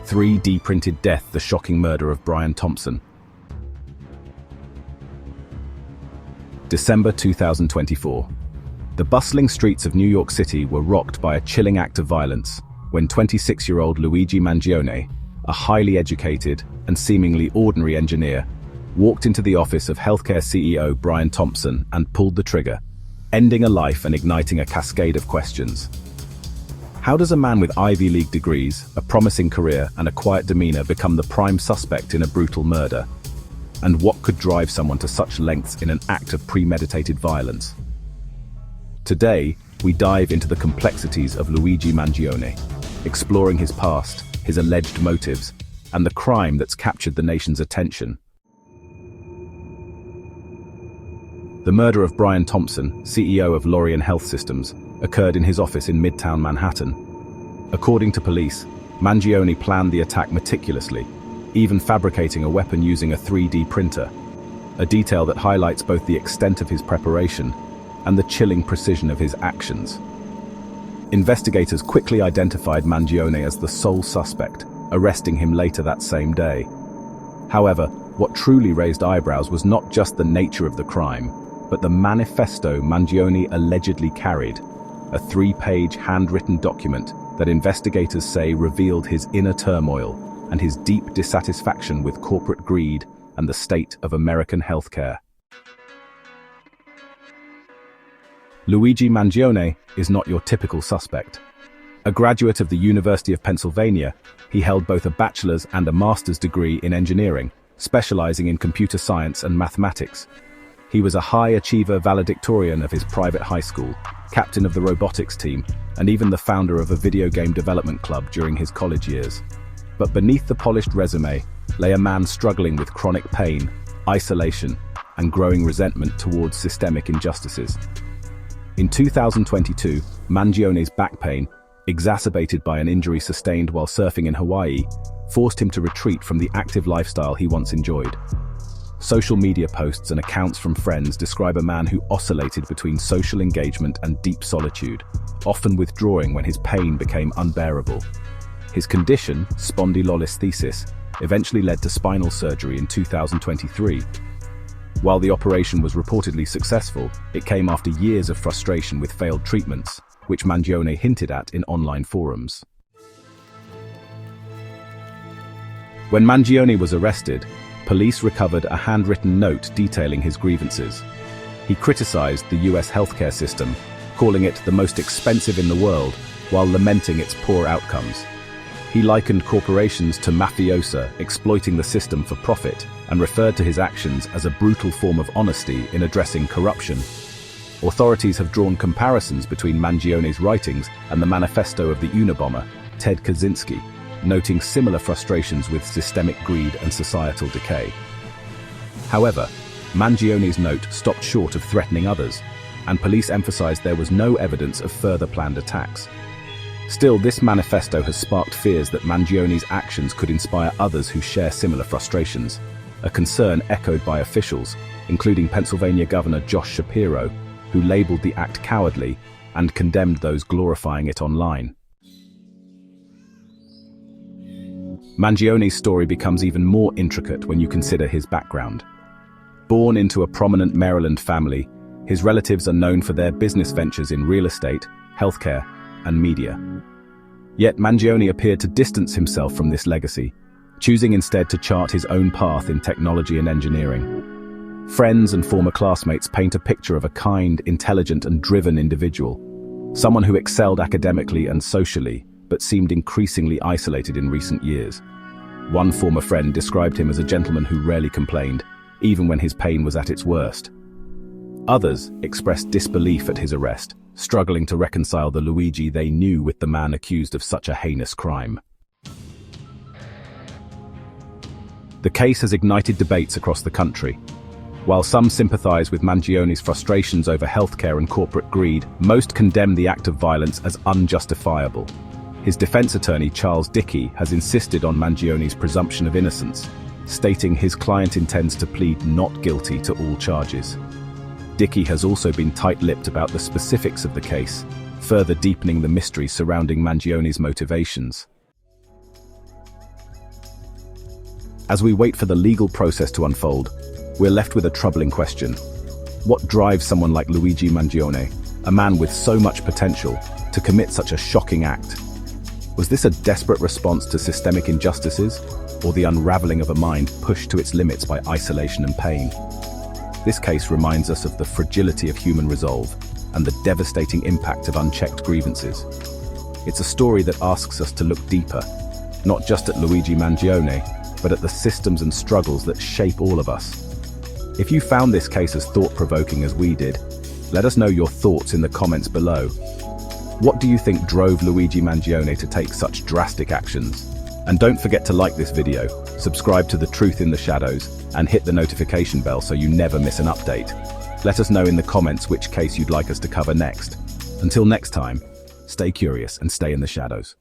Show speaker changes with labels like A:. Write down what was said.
A: 3D-Printed death, the shocking murder of Brian Thompson. December 2024. The bustling streets of New York City were rocked by a chilling act of violence when 26-year-old Luigi Mangione, a highly educated and seemingly ordinary engineer, walked into the office of healthcare CEO Brian Thompson and pulled the trigger, ending a life and igniting a cascade of questions. How does a man with Ivy League degrees, a promising career, and a quiet demeanor become the prime suspect in a brutal murder? And what could drive someone to such lengths in an act of premeditated violence? Today, we dive into the complexities of Luigi Mangione, exploring his past, his alleged motives, and the crime that's captured the nation's attention. The murder of Brian Thompson, CEO of Lorien Health Systems, occurred in his office in Midtown Manhattan. According to police, Mangione planned the attack meticulously, even fabricating a weapon using a 3D printer, a detail that highlights both the extent of his preparation and the chilling precision of his actions. Investigators quickly identified Mangione as the sole suspect, arresting him later that same day. However, what truly raised eyebrows was not just the nature of the crime, but the manifesto Mangione allegedly carried, a 3-page handwritten document that investigators say revealed his inner turmoil and his deep dissatisfaction with corporate greed and the state of American healthcare. Luigi Mangione is not your typical suspect. A graduate of the University of Pennsylvania, he held both a bachelor's and a master's degree in engineering, specializing in computer science and mathematics. He was a high achiever valedictorian of his private high school, captain of the robotics team, and even the founder of a video game development club during his college years. But beneath the polished resume lay a man struggling with chronic pain, isolation, and growing resentment towards systemic injustices. In 2022, Mangione's back pain, exacerbated by an injury sustained while surfing in Hawaii, forced him to retreat from the active lifestyle he once enjoyed. Social media posts and accounts from friends describe a man who oscillated between social engagement and deep solitude, often withdrawing when his pain became unbearable. His condition, spondylolisthesis, eventually led to spinal surgery in 2023. While the operation was reportedly successful, it came after years of frustration with failed treatments, which Mangione hinted at in online forums. When Mangione was arrested, police recovered a handwritten note detailing his grievances. He criticized the US healthcare system, calling it the most expensive in the world, while lamenting its poor outcomes. He likened corporations to mafiosa exploiting the system for profit and referred to his actions as a brutal form of honesty in addressing corruption. Authorities have drawn comparisons between Mangione's writings and the manifesto of the Unabomber, Ted Kaczynski, noting similar frustrations with systemic greed and societal decay. However, Mangione's note stopped short of threatening others, and police emphasized there was no evidence of further planned attacks. Still, this manifesto has sparked fears that Mangione's actions could inspire others who share similar frustrations, a concern echoed by officials, including Pennsylvania Governor Josh Shapiro, who labeled the act cowardly and condemned those glorifying it online. Mangione's story becomes even more intricate when you consider his background. Born into a prominent Maryland family, his relatives are known for their business ventures in real estate, healthcare, and media. Yet Mangione appeared to distance himself from this legacy, choosing instead to chart his own path in technology and engineering. Friends and former classmates paint a picture of a kind, intelligent, and driven individual, someone who excelled academically and socially, but seemed increasingly isolated in recent years. One former friend described him as a gentleman who rarely complained, even when his pain was at its worst. Others expressed disbelief at his arrest, struggling to reconcile the Luigi they knew with the man accused of such a heinous crime. The case has ignited debates across the country. While some sympathize with Mangione's frustrations over healthcare and corporate greed, most condemn the act of violence as unjustifiable. His defense attorney, Charles Dickey, has insisted on Mangione's presumption of innocence, stating his client intends to plead not guilty to all charges. Dickey has also been tight-lipped about the specifics of the case, further deepening the mystery surrounding Mangione's motivations. As we wait for the legal process to unfold, we're left with a troubling question. What drives someone like Luigi Mangione, a man with so much potential, to commit such a shocking act? Was this a desperate response to systemic injustices, or the unraveling of a mind pushed to its limits by isolation and pain? This case reminds us of the fragility of human resolve and the devastating impact of unchecked grievances. It's a story that asks us to look deeper, not just at Luigi Mangione, but at the systems and struggles that shape all of us. If you found this case as thought-provoking as we did, let us know your thoughts in the comments below. What do you think drove Luigi Mangione to take such drastic actions? And don't forget to like this video, subscribe to The Truth in the Shadows, and hit the notification bell so you never miss an update. Let us know in the comments which case you'd like us to cover next. Until next time, stay curious and stay in the shadows.